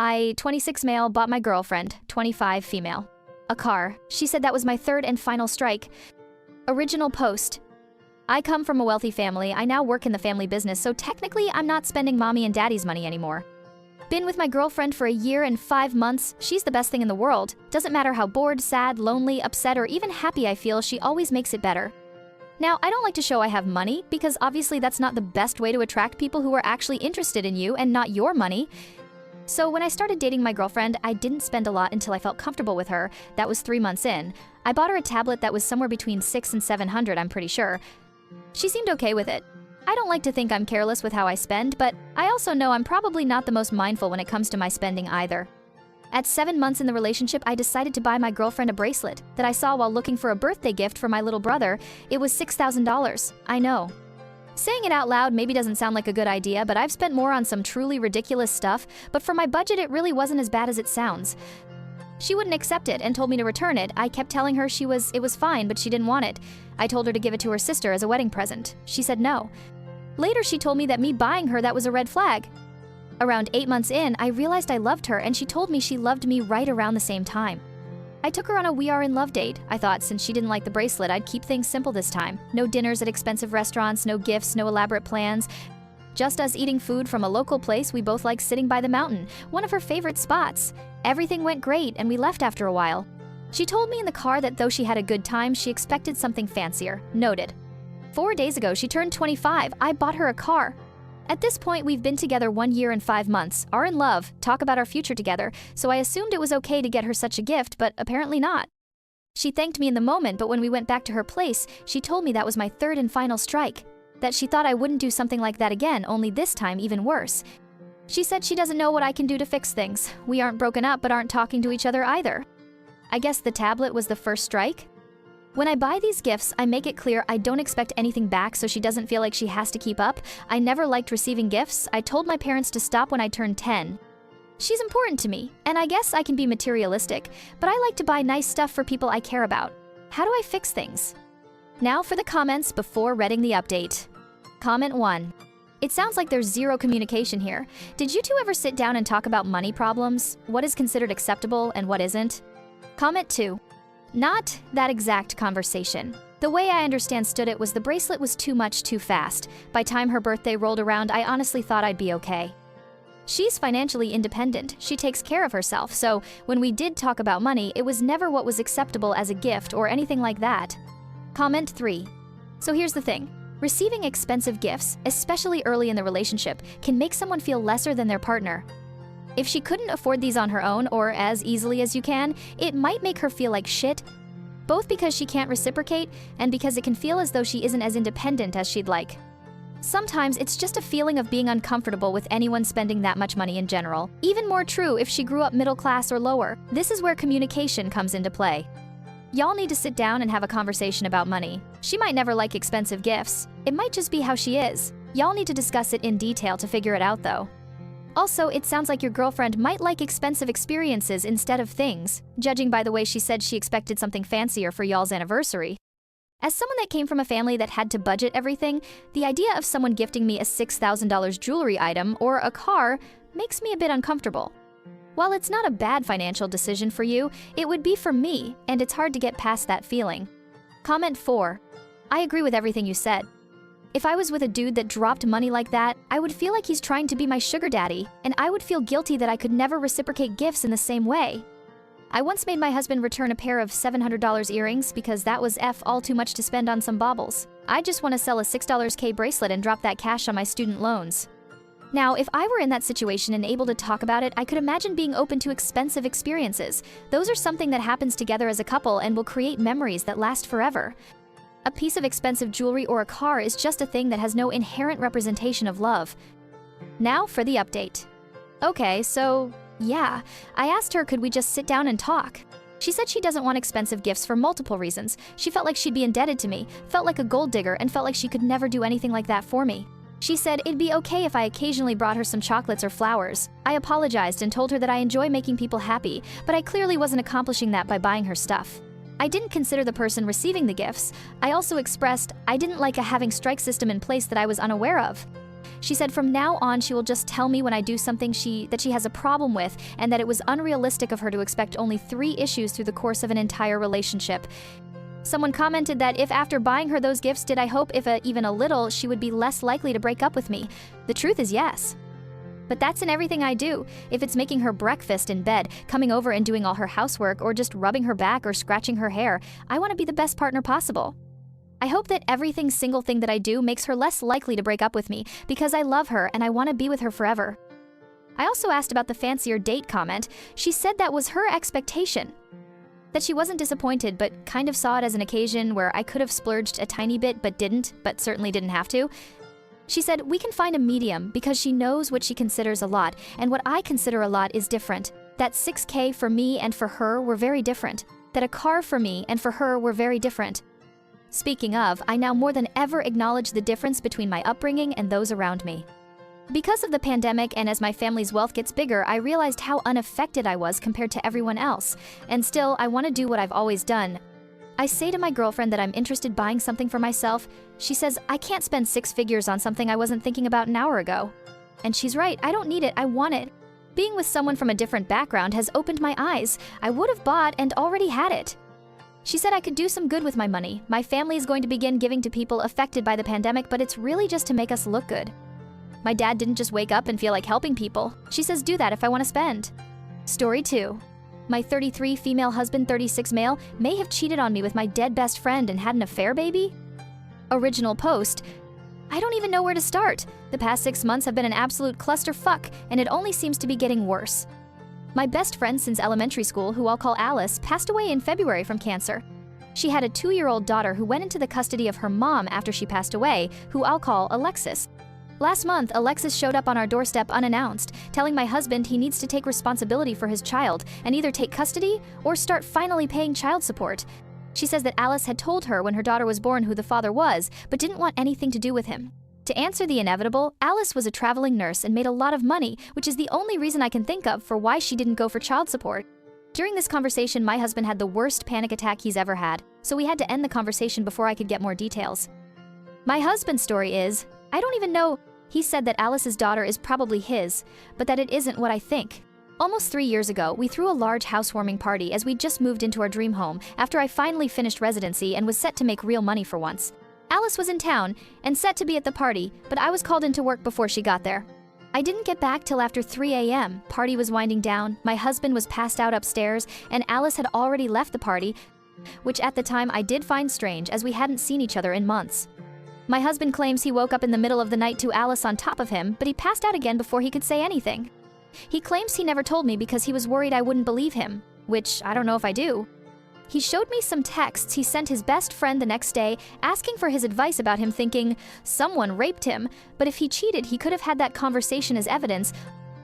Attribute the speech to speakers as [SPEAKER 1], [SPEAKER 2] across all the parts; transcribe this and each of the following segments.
[SPEAKER 1] I, 26 male, bought my girlfriend, 25 female, a car. She said that was my third and final strike. Original post. I come from a wealthy family. I now work in the family business, so technically I'm not spending mommy and daddy's money anymore. Been with my girlfriend for a year and 5 months. She's the best thing in the world. Doesn't matter how bored, sad, lonely, upset, or even happy I feel, she always makes it better. Now, I don't like to show I have money, because obviously that's not the best way to attract people who are actually interested in you and not your money. So when I started dating my girlfriend, I didn't spend a lot until I felt comfortable with her. That was 3 months in. I bought her a tablet that was somewhere between $600 and $700, I'm pretty sure. She seemed okay with it. I don't like to think I'm careless with how I spend, but I also know I'm probably not the most mindful when it comes to my spending either. At 7 months in the relationship, I decided to buy my girlfriend a bracelet that I saw while looking for a birthday gift for my little brother. It was $6,000. I know. Saying it out loud maybe doesn't sound like a good idea, but I've spent more on some truly ridiculous stuff, but for my budget it really wasn't as bad as it sounds. She wouldn't accept it and told me to return it. I kept telling her it was fine, but she didn't want it. I told her to give it to her sister as a wedding present. She said no. Later she told me that me buying her that was a red flag. Around 8 months in, I realized I loved her and she told me she loved me right around the same time. I took her on a we are in love date. I thought since she didn't like the bracelet, I'd keep things simple this time. No dinners at expensive restaurants, no gifts, no elaborate plans. Just us eating food from a local place we both like sitting by the mountain, one of her favorite spots. Everything went great and we left after a while. She told me in the car that though she had a good time, she expected something fancier. Noted. 4 days ago, she turned 25. I bought her a car. At this point, we've been together 1 year and 5 months, are in love, talk about our future together, so I assumed it was okay to get her such a gift, but apparently not. She thanked me in the moment, but when we went back to her place, she told me that was my third and final strike, that she thought I wouldn't do something like that again, only this time even worse. She said she doesn't know what I can do to fix things. We aren't broken up, but aren't talking to each other either. I guess the tablet was the first strike? When I buy these gifts, I make it clear I don't expect anything back so she doesn't feel like she has to keep up. I never liked receiving gifts. I told my parents to stop when I turned 10. She's important to me, and I guess I can be materialistic, but I like to buy nice stuff for people I care about. How do I fix things? Now for the comments before reading the update. Comment 1. It sounds like there's zero communication here. Did you two ever sit down and talk about money problems? What is considered acceptable and what isn't? Comment 2. Not that exact conversation. The way I understood it was the bracelet was too much too fast. By time her birthday rolled around, I honestly thought I'd be okay. She's financially independent. She takes care of herself, so when we did talk about money, it was never what was acceptable as a gift or anything like that. Comment 3. So here's the thing. Receiving expensive gifts, especially early in the relationship, can make someone feel lesser than their partner. If she couldn't afford these on her own or as easily as you can, it might make her feel like shit, both because she can't reciprocate and because it can feel as though she isn't as independent as she'd like. Sometimes it's just a feeling of being uncomfortable with anyone spending that much money in general. Even more true if she grew up middle class or lower. This is where communication comes into play. Y'all need to sit down and have a conversation about money. She might never like expensive gifts. It might just be how she is. Y'all need to discuss it in detail to figure it out though. Also, it sounds like your girlfriend might like expensive experiences instead of things, judging by the way she said she expected something fancier for y'all's anniversary. As someone that came from a family that had to budget everything, the idea of someone gifting me a $6,000 jewelry item or a car makes me a bit uncomfortable. While it's not a bad financial decision for you, it would be for me, and it's hard to get past that feeling. Comment 4. I agree with everything you said. If I was with a dude that dropped money like that, I would feel like he's trying to be my sugar daddy, and I would feel guilty that I could never reciprocate gifts in the same way. I once made my husband return a pair of $700 earrings because that was all too much to spend on some baubles. I just want to sell a $6K bracelet and drop that cash on my student loans. Now, if I were in that situation and able to talk about it, I could imagine being open to expensive experiences. Those are something that happens together as a couple and will create memories that last forever. A piece of expensive jewelry or a car is just a thing that has no inherent representation of love. Now for the update. Okay, so yeah, I asked her could we just sit down and talk. She said she doesn't want expensive gifts for multiple reasons. She felt like she'd be indebted to me, felt like a gold digger, and felt like she could never do anything like that for me. She said it'd be okay if I occasionally brought her some chocolates or flowers. I apologized and told her that I enjoy making people happy, but I clearly wasn't accomplishing that by buying her stuff. I didn't consider the person receiving the gifts. I also expressed I didn't like a having strike system in place that I was unaware of. She said from now on she will just tell me when I do something that she has a problem with, and that it was unrealistic of her to expect only 3 issues through the course of an entire relationship. Someone commented that if after buying her those gifts did I hope if even a little she would be less likely to break up with me. The truth is yes. But that's in everything I do. If it's making her breakfast in bed, coming over and doing all her housework, or just rubbing her back or scratching her hair, I want to be the best partner possible. I hope that every single thing that I do makes her less likely to break up with me, because I love her and I want to be with her forever. I also asked about the fancier date comment. She said that was her expectation. That she wasn't disappointed, but kind of saw it as an occasion where I could have splurged a tiny bit but certainly didn't have to. She said we can find a medium because she knows what she considers a lot, and what I consider a lot is different. That $6,000 for me and for her were very different. That a car for me and for her were very different. Speaking of, I now more than ever acknowledge the difference between my upbringing and those around me. Because of the pandemic and as my family's wealth gets bigger, I realized how unaffected I was compared to everyone else. And still, I want to do what I've always done. I say to my girlfriend that I'm interested in buying something for myself. She says, I can't spend 6 figures on something I wasn't thinking about an hour ago. And she's right, I don't need it, I want it. Being with someone from a different background has opened my eyes. I would have bought and already had it. She said I could do some good with my money. My family is going to begin giving to people affected by the pandemic, but it's really just to make us look good. My dad didn't just wake up and feel like helping people. She says do that if I want to spend. Story 2. My 33 female husband, 36 male, may have cheated on me with my dead best friend and had an affair, baby? Original post. I don't even know where to start. The past 6 months have been an absolute clusterfuck, and it only seems to be getting worse. My best friend since elementary school, who I'll call Alice, passed away in February from cancer. She had a 2-year-old daughter who went into the custody of her mom after she passed away, who I'll call Alexis. Last month, Alexis showed up on our doorstep unannounced, telling my husband he needs to take responsibility for his child and either take custody or start finally paying child support. She says that Alice had told her when her daughter was born who the father was, but didn't want anything to do with him. To answer the inevitable, Alice was a traveling nurse and made a lot of money, which is the only reason I can think of for why she didn't go for child support. During this conversation, my husband had the worst panic attack he's ever had, so we had to end the conversation before I could get more details. My husband's story is, I don't even know. He said that Alice's daughter is probably his, but that it isn't what I think. Almost 3 years ago, we threw a large housewarming party as we just moved into our dream home after I finally finished residency and was set to make real money for once. Alice was in town and set to be at the party, but I was called into work before she got there. I didn't get back till after 3 a.m. Party was winding down, my husband was passed out upstairs, and Alice had already left the party, which at the time I did find strange as we hadn't seen each other in months. My husband claims he woke up in the middle of the night to Alice on top of him, but he passed out again before he could say anything. He claims he never told me because he was worried I wouldn't believe him, which I don't know if I do. He showed me some texts he sent his best friend the next day, asking for his advice about him, thinking someone raped him, but if he cheated, he could have had that conversation as evidence,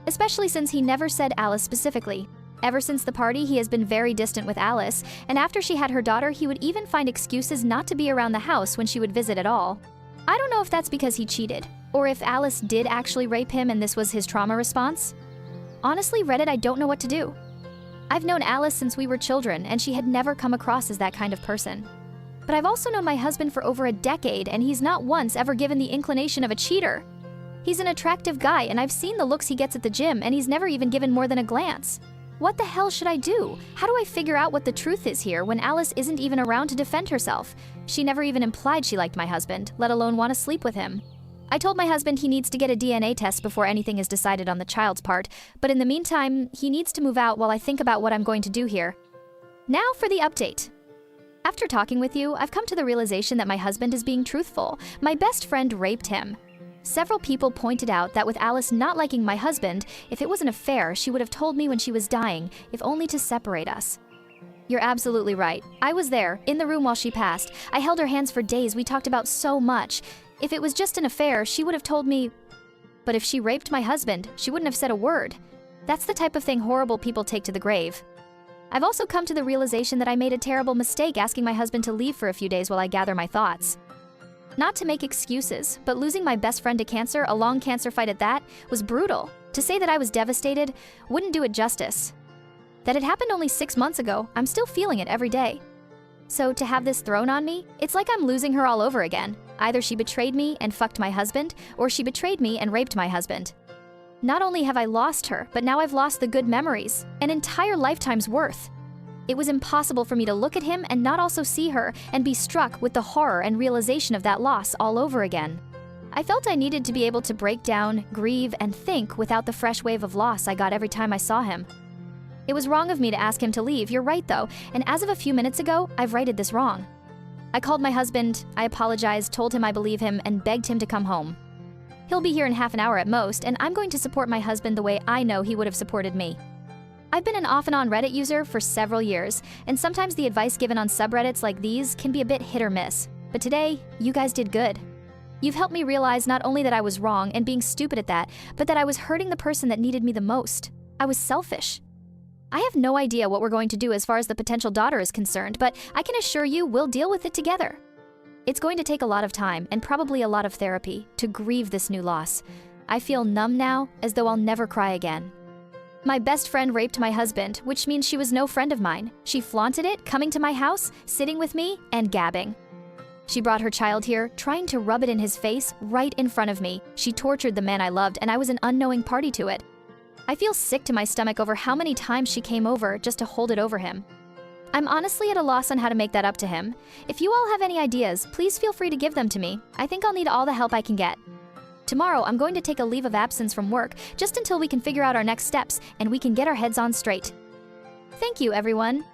[SPEAKER 1] especially since he never said Alice specifically. Ever since the party, he has been very distant with Alice, and after she had her daughter, he would even find excuses not to be around the house when she would visit at all. I don't know if that's because he cheated, or if Alice did actually rape him and this was his trauma response. Honestly, Reddit, I don't know what to do. I've known Alice since we were children, and she had never come across as that kind of person. But I've also known my husband for over a decade, and he's not once ever given the inclination of a cheater. He's an attractive guy, and I've seen the looks he gets at the gym, and he's never even given more than a glance. What the hell should I do? How do I figure out what the truth is here when Alice isn't even around to defend herself? She never even implied she liked my husband, let alone want to sleep with him. I told my husband he needs to get a DNA test before anything is decided on the child's part, but in the meantime, he needs to move out while I think about what I'm going to do here. Now for the update. After talking with you, I've come to the realization that my husband is being truthful. My best friend raped him. Several people pointed out that with Alice not liking my husband, if it was an affair, she would have told me when she was dying, if only to separate us. You're absolutely right. I was there, in the room while she passed. I held her hands for days, we talked about so much. If it was just an affair, she would have told me. But if she raped my husband, she wouldn't have said a word. That's the type of thing horrible people take to the grave. I've also come to the realization that I made a terrible mistake asking my husband to leave for a few days while I gather my thoughts. Not to make excuses, but losing my best friend to cancer, a long cancer fight at that, was brutal. To say that I was devastated wouldn't do it justice. That it happened only 6 months ago, I'm still feeling it every day. So to have this thrown on me, it's like I'm losing her all over again. Either she betrayed me and fucked my husband, or she betrayed me and raped my husband. Not only have I lost her, but now I've lost the good memories, an entire lifetime's worth. It was impossible for me to look at him and not also see her and be struck with the horror and realization of that loss all over again. I felt I needed to be able to break down, grieve, and think without the fresh wave of loss I got every time I saw him. It was wrong of me to ask him to leave, you're right though, and as of a few minutes ago, I've righted this wrong. I called my husband, I apologized, told him I believe him, and begged him to come home. He'll be here in half an hour at most, and I'm going to support my husband the way I know he would have supported me. I've been an off and on Reddit user for several years, and sometimes the advice given on subreddits like these can be a bit hit or miss. But today, you guys did good. You've helped me realize not only that I was wrong and being stupid at that, but that I was hurting the person that needed me the most. I was selfish. I have no idea what we're going to do as far as the potential daughter is concerned, but I can assure you we'll deal with it together. It's going to take a lot of time and probably a lot of therapy to grieve this new loss. I feel numb now, as though I'll never cry again. My best friend raped my husband, which means she was no friend of mine. She flaunted it, coming to my house, sitting with me, and gabbing. She brought her child here, trying to rub it in his face right in front of me. She tortured the man I loved, and I was an unknowing party to it. I feel sick to my stomach over how many times she came over just to hold it over him. I'm honestly at a loss on how to make that up to him. If you all have any ideas, please feel free to give them to me. I think I'll need all the help I can get. Tomorrow, I'm going to take a leave of absence from work just until we can figure out our next steps and we can get our heads on straight. Thank you, everyone.